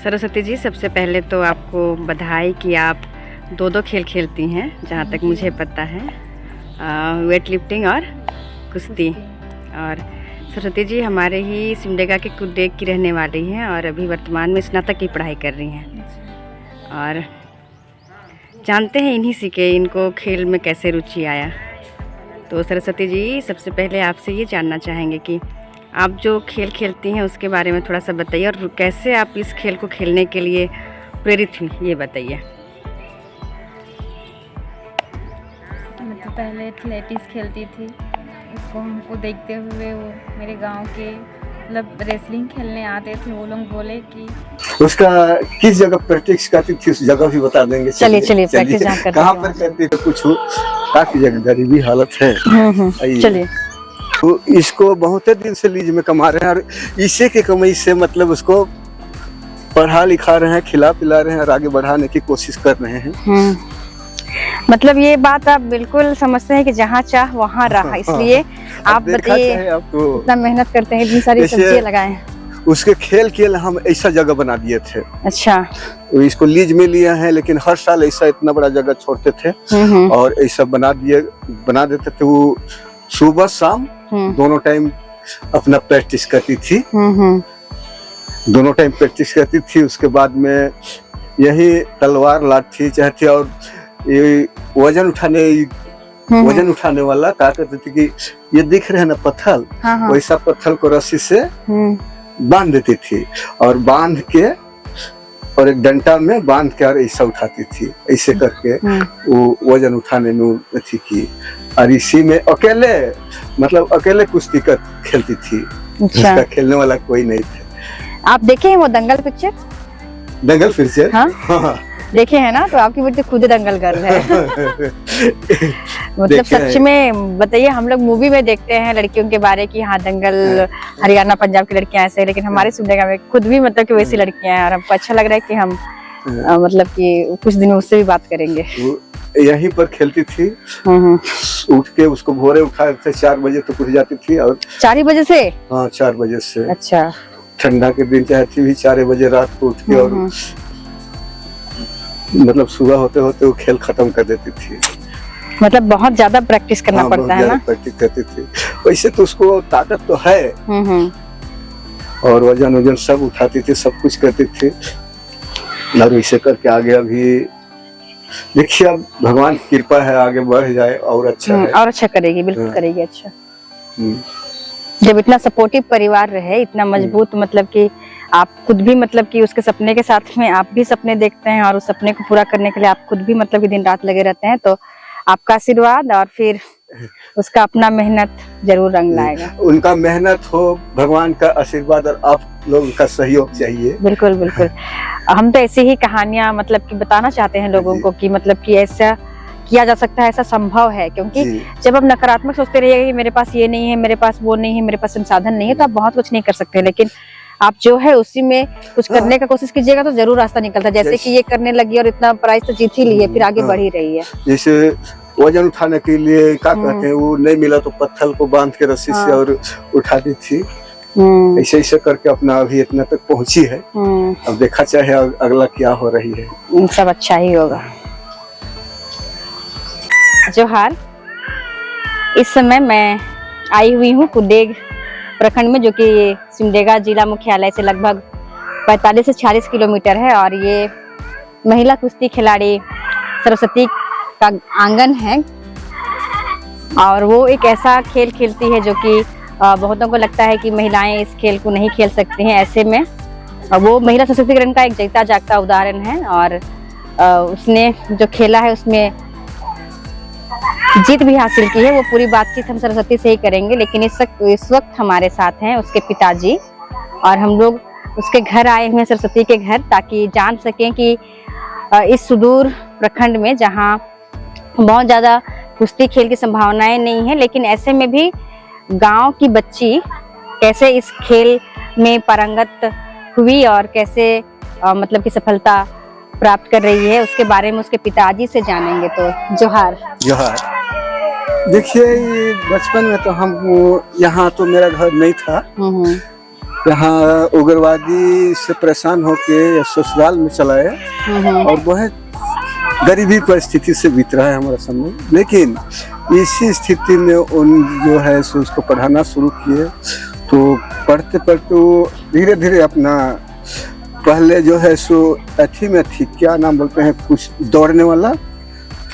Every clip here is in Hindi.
सरस्वती जी, सबसे पहले तो आपको बधाई कि आप दो खेल खेलती हैं, जहाँ तक मुझे पता है, वेट लिफ्टिंग और कुश्ती। और सरस्वती जी हमारे ही सिमडेगा के कुडेग की रहने वाली हैं और अभी वर्तमान में स्नातक की पढ़ाई कर रही हैं। और जानते हैं इन्हीं से कि इनको खेल में कैसे रुचि आया। तो सरस्वती जी, सबसे पहले आपसे ये जानना चाहेंगे कि आप जो खेल खेलती हैं उसके बारे में थोड़ा सा बताइए, और कैसे आप इस खेल को खेलने के लिए प्रेरित हुई, ये बताइए। मैं तो पहले एथलेटिक्स खेलती थी, उसको हमको देखते हुए वो मेरे गांव के मतलब रेसलिंग खेलने आते थे, वो लोग बोले कि उसका किस जगह प्रैक्टिस करती थी, उस जगह भी बता देंगे। चलिए प्रैक्टिस जहाँ करते कहाँ पर करती थी, कुछ काफी जगह गरीबी हालत है। चलिए। तो इसको बहुत दिन से लीज में कमा रहे हैं और इसी के कमाई से मतलब उसको पढ़ा लिखा रहे हैं, खिला पिला रहे हैं और आगे बढ़ाने की कोशिश कर रहे हैं। मतलब ये बात आप बिल्कुल समझते हैं कि जहाँ चाह वहाँ रहा, इसलिए आप बताइए, आपको इतना मेहनत करते हैं, इतनी सारी सब्जियां लगाए। उसके खेल के लिए हम ऐसा जगह बना दिए थे। अच्छा। इसको लीज में लिया है, लेकिन हर साल ऐसा इतना बड़ा जगह छोड़ते थे और ऐसा बना देते थे। वो सुबह शाम दोनों टाइम अपना प्रैक्टिस करती थी, दोनों टाइम प्रैक्टिस करती थी। उसके बाद में यही तलवार लाठी चाहती, और ये वजन उठाने वाला क्या करते थे कि ये दिख रहे हैं ना पत्थर, वैसा पत्थर को रस्सी से बांध देती थी और बांध के और एक डंडा में बांध के और ऐसा उठाती थी। ऐसे करके वो वजन उठाने में थी की, और इसी में अकेले कुश्ती कर खेलती थी। अच्छा। उसका खेलने वाला कोई नहीं था। आप देखे हैं वो दंगल पिक्चर? दंगल पिक्चर? हाँ। देखे हैं ना, तो आपकी बेटी खुद दंगल गर्ल है। मतलब सच में बताइए, हम लोग मूवी में देखते हैं लड़कियों के बारे की, हाँ दंगल हरियाणा पंजाब की लड़कियां ऐसे, लेकिन हमारे सिमडेगा में खुद भी मतलब कि वैसी लड़कियां हैं, और हमको अच्छा लग रहा है कि हम मतलब कि कुछ दिन उससे भी बात करेंगे। यहीं पर खेलती थी, उठ के उसको भोरे उठा थे 4 बजे तो उठ जाती थी। और 4 बजे से? हाँ, 4 बजे से। अच्छा। ठंडा के दिन चाहती भी 4 बजे रात को उठ के, और मतलब सुबह होते होते वो खेल खत्म कर देती थी। मतलब बहुत ज्यादा प्रैक्टिस करना पड़ता है ना? प्रैक्टिस करती थी। वैसे तो उसको ताकत तो है, और वजन सब उठाती थी, सब कुछ करती थी। और इसे करके आगे अभी देखिए, अब भगवान की कृपा है, आगे बढ़ जाए और अच्छा है। और अच्छा करेगी, बिल्कुल करेगी अच्छा। जब इतना सपोर्टिव परिवार रहे, इतना मजबूत, मतलब कि आप खुद भी मतलब कि उसके सपने के साथ में आप भी सपने देखते हैं, और उस सपने को पूरा करने के लिए आप खुद भी मतलब कि दिन रात लगे रहते हैं, तो आपका आशीर्वाद और फिर उसका अपना मेहनत जरूर रंग लाएगा। उनका मेहनत हो, भगवान का आशीर्वाद और आप लोगों का सहयोग चाहिए। बिल्कुल बिल्कुल। हम तो ऐसी ही कहानियां मतलब कि बताना चाहते हैं लोगों को कि मतलब कि ऐसा किया जा सकता है, ऐसा संभव है। क्योंकि जब आप नकारात्मक सोचते रहिएगा कि मेरे पास ये नहीं है, मेरे पास वो नहीं है, मेरे पास संसाधन नहीं है, तो आप बहुत कुछ नहीं कर सकते। लेकिन आप जो है उसी में कुछ करने का कोशिश कीजिएगा तो जरूर रास्ता निकलता है। जैसे कि ये करने लगी और इतना प्राइज तो जीत ही ली है, फिर आगे बढ़ ही रही है। जैसे वजन उठाने के लिए क्या कहते हैं, वो नहीं मिला तो पत्थर को बांध के रस्सी से और उठाती थी। ऐसे करके अपना अभी इतना तक पहुंची है। अब देखा चाहे अगला क्या हो रही है। सब अच्छा ही होगा। जोहार, इस समय मैं आई हुई हूँ कुडेग प्रखंड में, जो कि सिमडेगा जिला मुख्यालय से लगभग 45 से 46 किलोमीटर है। और ये महिला कुश्ती खिलाड़ी सरस्वती का आंगन है, और वो एक ऐसा खेल खेलती है जो कि बहुतों को लगता है कि महिलाएं इस खेल को नहीं खेल सकती हैं। ऐसे में वो महिला सशक्तिकरण का एक जीता जागता उदाहरण है, और उसने जो खेला है उसमें जीत भी हासिल की है। वो पूरी बातचीत हम सरस्वती से ही करेंगे, लेकिन इस वक्त हमारे साथ हैं उसके पिताजी, और हम लोग उसके घर आए हुए हैं, सरस्वती के घर, ताकि जान सकें कि इस सुदूर प्रखंड में, जहाँ बहुत ज्यादा कुश्ती खेल की संभावनाएं नहीं है, लेकिन ऐसे में भी गांव की बच्ची कैसे इस खेल में पारंगत हुई और कैसे मतलब की सफलता प्राप्त कर रही है, उसके बारे में उसके पिताजी से जानेंगे। तो जोहार। देखिए, बचपन में तो हम यहाँ तो मेरा घर नहीं था, यहाँ उग्रवादी से परेशान होके ससुराल में चला है और बहुत गरीबी परिस्थिति से बीत रहा है हमारा समय। लेकिन इसी स्थिति में उन जो है सो उसको पढ़ाना शुरू किए, तो पढ़ते पढ़ते वो धीरे धीरे अपना पहले जो है सो अथी में थी, क्या नाम बोलते हैं, कुछ दौड़ने वाला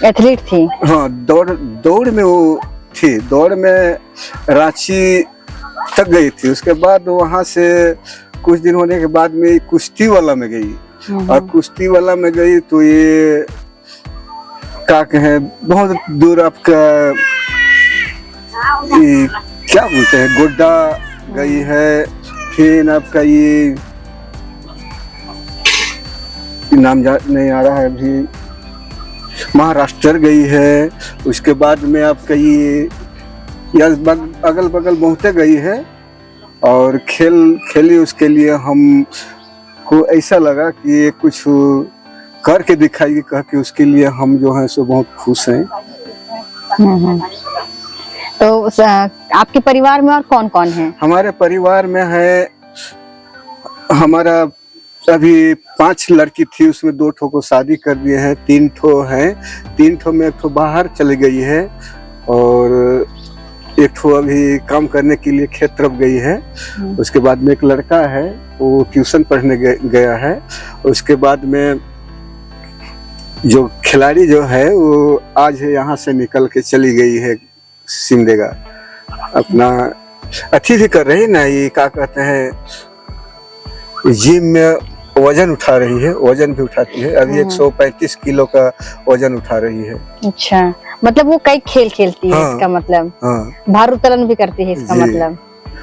एथलीट थी। हाँ, दौड़ में वो थी, दौड़ में रांची तक गई थी। उसके बाद वहाँ से कुछ दिन होने के बाद में कुश्ती वाला में गई, और कुश्ती वाला में गई तो ये क्या कहें, बहुत दूर आपका ये क्या बोलते हैं, गोड्डा गई है, फिर आपका ये नाम नहीं आ रहा है अभी, महाराष्ट्र गई है। उसके बाद में आपका ये अगल बगल बहुत गई है और खेली। उसके लिए हम को ऐसा लगा कि ये कुछ करके दिखाएगी, कह के उसके लिए हम जो है सो बहुत खुश हैं। तो आपके परिवार में और कौन कौन है? हमारे परिवार में है, हमारा अभी 5 लड़की थी, उसमें 2 ठो को शादी कर दिए हैं, 3 ठो हैं। 3 ठो में 1 ठो बाहर चली गई है और 1 ठो अभी काम करने के लिए खेत तरफ गई है। उसके बाद में 1 लड़का है, वो ट्यूशन पढ़ने गया है। उसके बाद में जो खिलाड़ी जो है वो आज यहाँ से निकल के चली गई है सिमडेगा, अपना अथी भी कर रही ना, ये क्या कहते हैं, जिम में वजन उठा रही है, वजन भी उठाती है। अभी 135 किलो का वजन उठा रही है। अच्छा, मतलब वो कई खेल खेलती है। इसका मतलब भारोत्तोलन भी करती है इसका मतलब।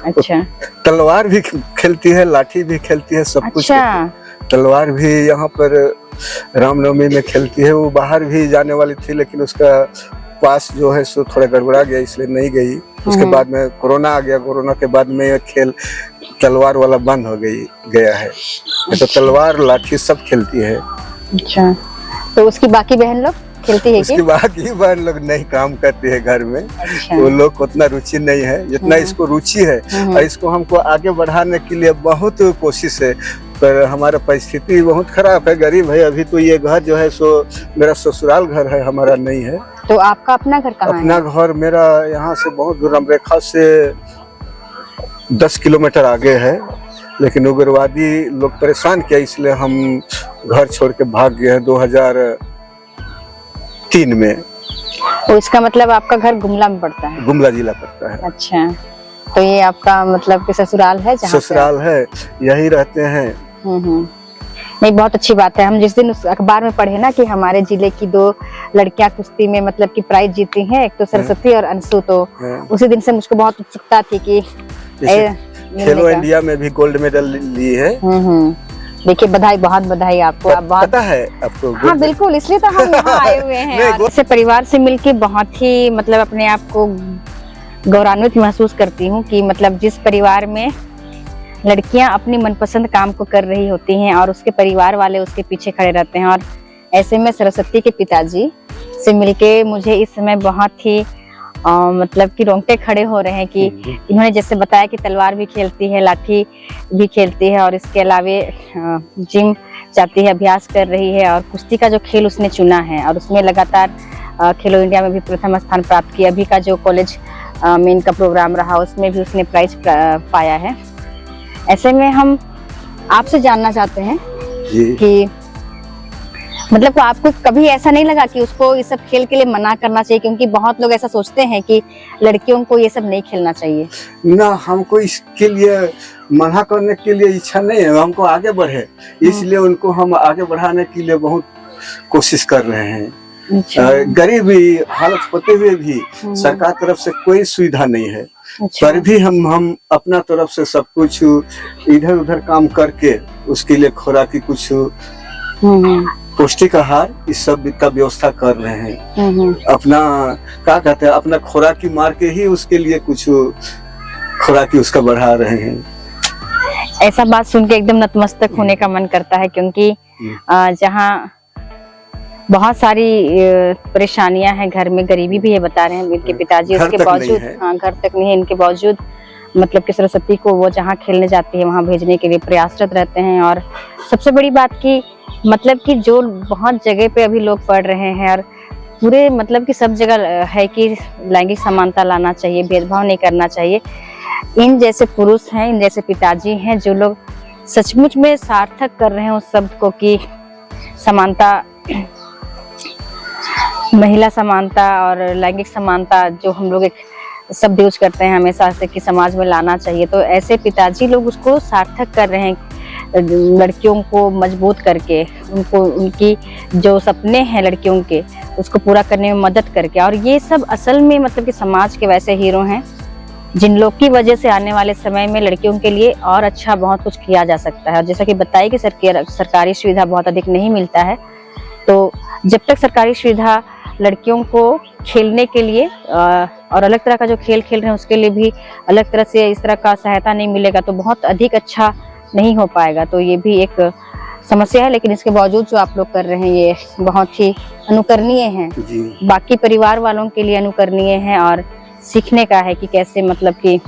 अच्छा, तलवार भी खेलती है, लाठी भी खेलती है, सब कुछ। तलवार भी यहाँ पर रामनवमी में खेलती है। वो बाहर भी जाने वाली थी, लेकिन उसका पास जो है सो थोड़ा गड़बड़ा गया, इसलिए नहीं गई। उसके बाद में कोरोना आ गया, कोरोना के बाद में ये खेल तलवार वाला बंद हो गया है। तो तलवार लाठी सब खेलती है। अच्छा, तो उसकी बाकी बहन लोग खेलती है? उसकी बाकी बहन लोग नहीं काम करती है घर में। अच्छा। वो लोग को उतना रुचि नहीं है जितना इसको रुचि है, और इसको हमको आगे बढ़ाने के लिए बहुत कोशिश है, पर हमारा परिस्थिति बहुत खराब है, गरीब है। अभी तो ये घर जो है सो मेरा ससुराल घर है, हमारा नहीं है। तो आपका अपना घर कहाँ है? अपना घर मेरा यहाँ से बहुत दूर, रामरेखा से 10 किलोमीटर आगे है, लेकिन उग्रवादी लोग परेशान किया, इसलिए हम घर छोड़ के भाग गए हैं 2003 में। तो इसका मतलब आपका घर गुमला में पड़ता है? गुमला जिला पड़ता है। अच्छा, तो ये आपका मतलब कि ससुराल है? ससुराल है, यही रहते हैं। नहीं, बहुत अच्छी बात है। हम जिस दिन उस अखबार में पढ़े ना कि हमारे जिले की 2 लड़कियां कुश्ती में मतलब कि प्राइज जीती हैं, एक तो सरस्वती और अंशु, तो उसी दिन से मुझको बहुत उत्सुकता थी कि खेलो इंडिया में भी गोल्ड मेडल ली है। देखिए, बधाई, बहुत बधाई आपको। आप बहुत पता है आपको? हाँ बिल्कुल, इसलिए तो हम यहाँ आए हुए हैं। और परिवार से मिलके बहुत ही मतलब अपने आप को गौरवान्वित महसूस करती हूँ कि मतलब जिस परिवार में लड़कियां अपनी मनपसंद काम को कर रही होती हैं और उसके परिवार वाले उसके पीछे खड़े रहते हैं। और ऐसे में सरस्वती के पिताजी से मिलके मुझे इस समय बहुत ही मतलब कि रोंगटे खड़े हो रहे हैं कि इन्होंने जैसे बताया कि तलवार भी खेलती है, लाठी भी खेलती है, और इसके अलावे जिम जाती है, अभ्यास कर रही है, और कुश्ती का जो खेल उसने चुना है और उसमें लगातार खेलो इंडिया में भी प्रथम स्थान प्राप्त किया। अभी का जो कॉलेज में इनका प्रोग्राम रहा उसमें भी उसने प्राइज पाया है। ऐसे में हम आपसे जानना चाहते हैं कि मतलब आपको कभी ऐसा नहीं लगा कि उसको ये सब खेल के लिए मना करना चाहिए? क्योंकि बहुत लोग ऐसा सोचते हैं कि लड़कियों को ये सब नहीं खेलना चाहिए। ना, हमको इसके लिए मना करने के लिए इच्छा नहीं है, हमको आगे बढ़े, इसलिए उनको हम आगे बढ़ाने के लिए बहुत कोशिश कर रहे हैं। गरीबी हालत होते हुए भी सरकार तरफ से कोई सुविधा नहीं है। पर भी हम अपना तरफ से सब कुछ इधर उधर काम करके उसके लिए खुराकी कुछ पौष्टिक आहार इस सब का व्यवस्था कर रहे हैं। अपना क्या कहते हैं, अपना खुराकी मार के ही उसके लिए कुछ खुराकी उसका बढ़ा रहे हैं। ऐसा बात सुन के एकदम नतमस्तक होने का मन करता है, क्योंकि जहाँ बहुत सारी परेशानियां हैं घर में, गरीबी भी है बता रहे हैं इनके पिताजी, उसके बावजूद घर तक नहीं है, इनके बावजूद मतलब कि सरस्वती को वो जहाँ खेलने जाती है वहाँ भेजने के लिए प्रयासरत रहते हैं। और सबसे बड़ी बात की मतलब कि जो बहुत जगह पे अभी लोग पढ़ रहे हैं और पूरे मतलब कि सब जगह है कि लैंगिक समानता लाना चाहिए, भेदभाव नहीं करना चाहिए। इन जैसे पुरुष हैं, इन जैसे पिताजी हैं जो लोग सचमुच में सार्थक कर रहे हैं उस शब्द को कि समानता, महिला समानता और लैंगिक समानता जो हम लोग एक शब्द यूज करते हैं हमेशा से कि समाज में लाना चाहिए, तो ऐसे पिताजी लोग उसको सार्थक कर रहे हैं, लड़कियों को मजबूत करके, उनको उनकी जो सपने हैं लड़कियों के उसको पूरा करने में मदद करके। और ये सब असल में मतलब कि समाज के वैसे हीरो हैं जिन लोग की वजह से आने वाले समय में लड़कियों के लिए और अच्छा बहुत कुछ किया जा सकता है। और जैसा कि बताया कि सरकारी सुविधा बहुत अधिक नहीं मिलता है, तो जब तक सरकारी सुविधा लड़कियों को खेलने के लिए और अलग तरह का जो खेल खेल रहे हैं उसके लिए भी अलग तरह से इस तरह का सहायता नहीं मिलेगा तो बहुत अधिक अच्छा नहीं हो पाएगा। तो ये भी एक समस्या है, लेकिन इसके बावजूद जो आप लोग कर रहे हैं ये बहुत ही अनुकरणीय है, बाकी परिवार वालों के लिए अनुकरणीय है और सीखने का है कि कैसे मतलब कि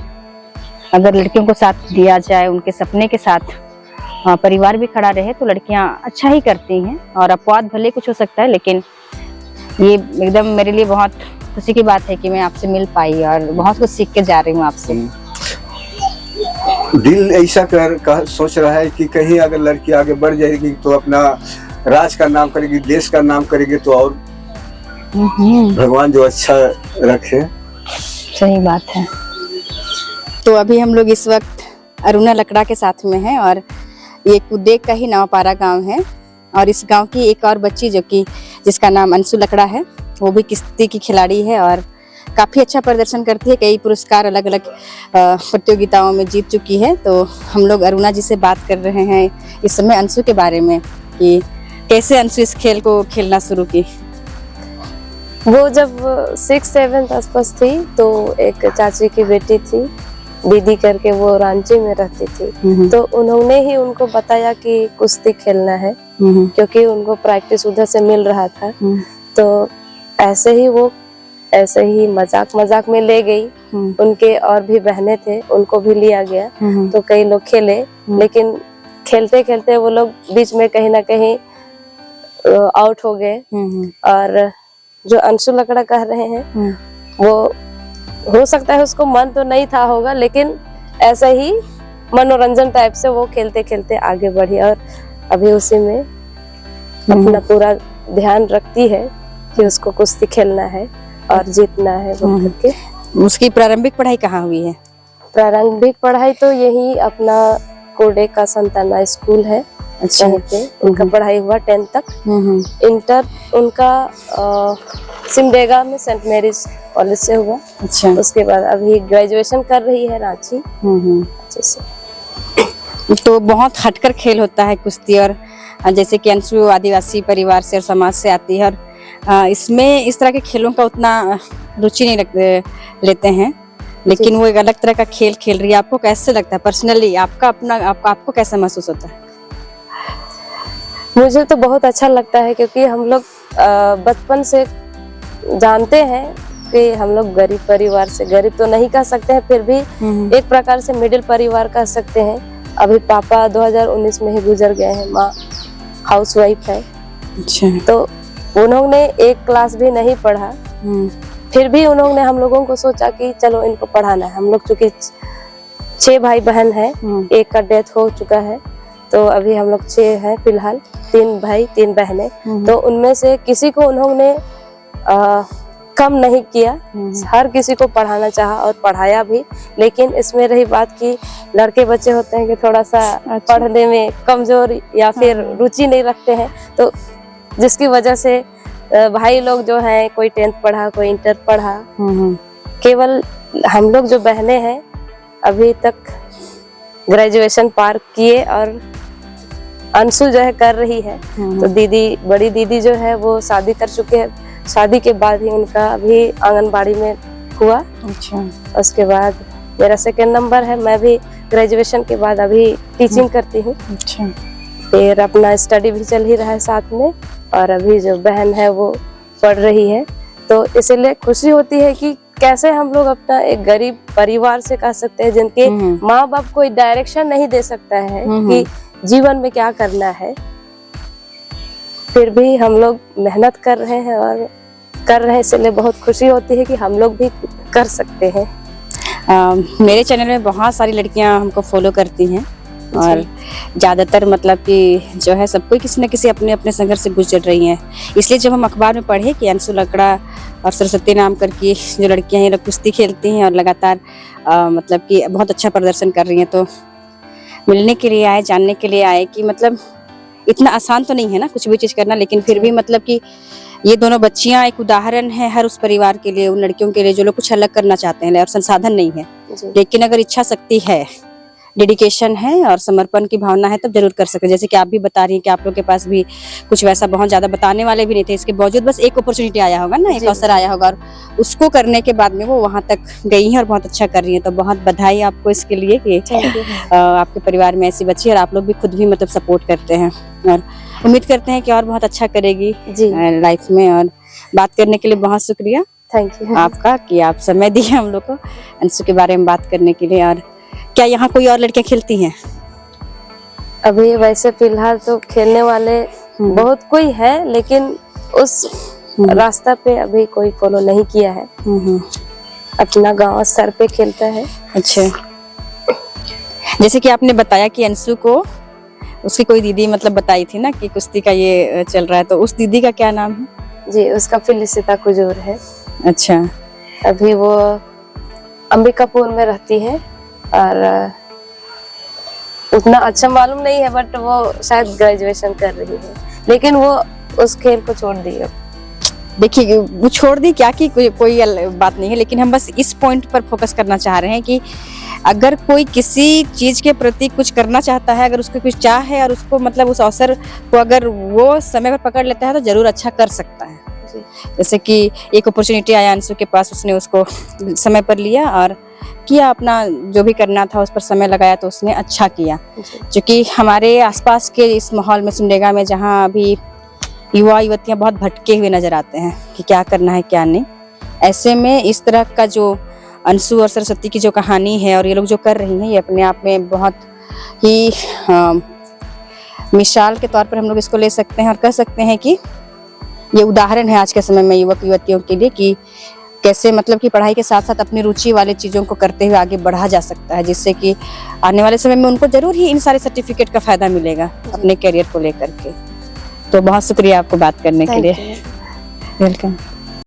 अगर लड़कियों को साथ दिया जाए, उनके सपने के साथ परिवार भी खड़ा रहे तो लड़कियां अच्छा ही करती हैं। और अपवाद भले कुछ हो सकता है, लेकिन ये एकदम मेरे लिए बहुत खुशी की बात है कि मैं आपसे मिल पाई और बहुत कुछ सीख के जा रही हूँ आपसे। दिल ऐसा सोच रहा है कि कहीं अगर लड़की आगे बढ़ जाएगी तो अपना राज का नाम करेगी, देश का नाम करेगी, तो और भगवान जो अच्छा रखे। सही बात है। तो अभी हम लोग इस वक्त अरुणा लकड़ा के साथ में हैं और ये कुदेक का ही नवापारा गांव है। और इस गांव की एक और बच्ची जो कि जिसका नाम अंशु लकड़ा है, वो भी कुश्ती की खिलाड़ी है और काफ़ी अच्छा प्रदर्शन करती है, कई पुरस्कार अलग अलग प्रतियोगिताओं में जीत चुकी है। तो हम लोग अरुणा जी से बात कर रहे हैं इस समय अंशु के बारे में कि कैसे अंशु इस खेल को खेलना शुरू की। वो जब 6-7 आसपास थी तो एक चाची की बेटी थी दीदी करके, वो रांची में रहती थी, तो उन्होंने ही उनको बताया कि कुश्ती खेलना है क्योंकि उनको प्रैक्टिस उधर से मिल रहा था। तो ऐसे ही मजाक में ले गई। उनके और भी बहनें थे, उनको भी लिया गया तो कई लोग खेले, लेकिन खेलते खेलते वो लोग बीच में कहीं ना कहीं आउट हो गए। और जो अंशु लकड़ा कह रहे हैं वो हो सकता है उसको मन तो नहीं था होगा, लेकिन ऐसा ही मनोरंजन टाइप से वो खेलते खेलते आगे बढ़ी और अभी उसी में अपना पूरा ध्यान रखती है कि उसको कुश्ती खेलना है और जीतना है बोल करके। उसकी प्रारंभिक पढ़ाई कहाँ हुई है? प्रारंभिक पढ़ाई तो यही अपना कोडे का संताना स्कूल है, अच्छा, पे उनका पढ़ाई हुआ 10 तक। इंटर उनका सिमडेगा में सेंट मैरीज कॉलेज से हुआ। अच्छा, उसके बाद अभी ग्रेजुएशन कर रही है रांची अच्छे से। तो बहुत हटकर खेल होता है कुश्ती, और जैसे कि अंशु आदिवासी परिवार से और समाज से आती है और इसमें इस तरह के खेलों का उतना रुचि नहीं लेते हैं, लेकिन वो एक अलग तरह का खेल खेल रही है। आपको कैसे लगता है पर्सनली, आपको कैसा महसूस होता है? मुझे तो बहुत अच्छा लगता है क्योंकि हम लोग बचपन से जानते हैं कि हम लोग गरीब परिवार से, गरीब तो नहीं कह सकते हैं, फिर भी एक प्रकार से मिडिल परिवार कह सकते हैं। अभी पापा 2019 में ही गुजर गए हैं, माँ हाउसवाइफ है। अच्छा, तो उन्होंने एक क्लास भी नहीं पढ़ा, फिर भी उन्होंने हम लोगों को सोचा कि चलो इनको पढ़ाना है। हम लोग चूंकि 6 भाई बहन हैं, एक का डेथ हो चुका है, तो अभी हम लोग 6 हैं फिलहाल, 3 भाई 3 बहनें। तो उनमें से किसी को उन्होंने कम नहीं किया, हर किसी को पढ़ाना चाहा और पढ़ाया भी। लेकिन इसमें रही बात कि लड़के बच्चे होते हैं कि थोड़ा सा पढ़ने में कमजोर या फिर रुचि नहीं रखते हैं, तो जिसकी वजह से भाई लोग जो हैं कोई 10th पढ़ा, कोई इंटर पढ़ा। केवल हम लोग जो बहनें हैं अभी तक ग्रेजुएशन पार किए और अंशु जो है कर रही है। तो दीदी, बड़ी दीदी जो है वो शादी कर चुके हैं, शादी के बाद ही उनका अभी आंगनबाड़ी में हुआ। अच्छा, उसके बाद मेरा 2nd नंबर है, मैं भी ग्रेजुएशन के बाद अभी टीचिंग करती हूँ। अच्छा, फिर अपना स्टडी भी चल ही रहा है साथ में, और अभी जो बहन है वो पढ़ रही है। तो इसलिए खुशी होती है कि कैसे हम लोग अपना एक गरीब परिवार से कह सकते हैं जिनके माँ बाप कोई डायरेक्शन नहीं दे सकता है कि जीवन में क्या करना है, फिर भी हम लोग मेहनत कर रहे हैं और कर रहे हैं, इसलिए बहुत खुशी होती है कि हम लोग भी कर सकते हैं। मेरे चैनल में बहुत सारी लड़कियां हमको फॉलो करती हैं और ज़्यादातर मतलब कि जो है सब कोई किसी न किसी अपने अपने संघर्ष से गुजर रही हैं। इसलिए जब हम अखबार में पढ़े कि अंशु लकड़ा और सरस्वती नाम करके जो लड़कियां हैं कुश्ती खेलती हैं और लगातार मतलब कि बहुत अच्छा प्रदर्शन कर रही हैं, तो मिलने के लिए आए, जानने के लिए आए कि मतलब इतना आसान तो नहीं है ना कुछ भी चीज़ करना, लेकिन फिर भी मतलब कि ये दोनों बच्चियां एक उदाहरण है हर उस परिवार के लिए, उन लड़कियों के लिए जो लोग कुछ अलग करना चाहते हैं और संसाधन नहीं है, लेकिन अगर इच्छा शक्ति है, डेडिकेशन है और समर्पण की भावना है तब जरूर कर सकते हैं। जैसे कि आप भी बता रही हैं कि आप लोग के पास भी कुछ वैसा बहुत ज्यादा बताने वाले भी नहीं थे, इसके बावजूद बस एक अपॉर्चुनिटी आया होगा ना, एक अवसर आया होगा और उसको करने के बाद में वो वहां तक गई हैं और बहुत अच्छा कर रही हैं। तो बहुत बधाई आपको इसके लिए कि आपके परिवार में ऐसी बच्ची और आप लोग भी खुद भी मतलब सपोर्ट करते हैं और उम्मीद करते हैं कि और बहुत अच्छा करेगी लाइफ में। और बात करने के लिए बहुत शुक्रिया थैंक यू आपका कि आप समय दिए हम लोग को अंशु के बारे में बात करने के लिए। और क्या यहाँ कोई और लड़कियां खेलती हैं? अभी वैसे फिलहाल तो खेलने वाले बहुत कोई है, लेकिन उस रास्ता पे अभी कोई फॉलो नहीं किया है। अपना गांव स्तर पे खेलता है। अच्छा, जैसे कि आपने बताया कि अंशु को उसकी कोई दीदी मतलब बताई थी ना कि कुश्ती का ये चल रहा है, तो उस दीदी का क्या नाम है? जी, उसका फिलिसिता कुजूर है। अच्छा, अभी वो अंबिकापुर में रहती है और उतना अच्छा मालूम नहीं है, बट वो शायद ग्रेजुएशन कर रही है, लेकिन वो उस खेल को छोड़ दी। देखिए वो छोड़ दी क्या कि कोई बात नहीं है, लेकिन हम बस इस पॉइंट पर फोकस करना चाह रहे हैं कि अगर कोई किसी चीज के प्रति कुछ करना चाहता है, अगर उसको कुछ चाह है और उसको मतलब उस अवसर को अगर वो समय पर पकड़ लेता है तो जरूर अच्छा कर सकता है। जैसे कि एक अपॉर्चुनिटी आया अंशु के पास, उसने उसको समय पर लिया और किया, अपना जो भी करना था उस पर समय लगाया तो उसने अच्छा किया। क्योंकि हमारे आसपास के इस माहौल में सिमडेगा में जहाँ अभी युवा युवतियाँ बहुत भटके हुए नजर आते हैं कि क्या करना है क्या नहीं, ऐसे में इस तरह का जो अंशु और सरस्वती की जो कहानी है और ये लोग जो कर रही हैं, ये अपने आप में बहुत ही मिसाल के तौर पर हम लोग इसको ले सकते हैं और कह सकते हैं कि ये उदाहरण है आज के समय में युवक युवतियों के लिए कि कैसे मतलब कि पढ़ाई के साथ साथ अपनी रुचि वाले चीज़ों को करते हुए आगे बढ़ा जा सकता है, जिससे कि आने वाले समय में उनको जरूर ही इन सारे सर्टिफिकेट का फायदा मिलेगा अपने करियर को लेकर के। तो बहुत शुक्रिया आपको बात करने के लिए। वेलकम।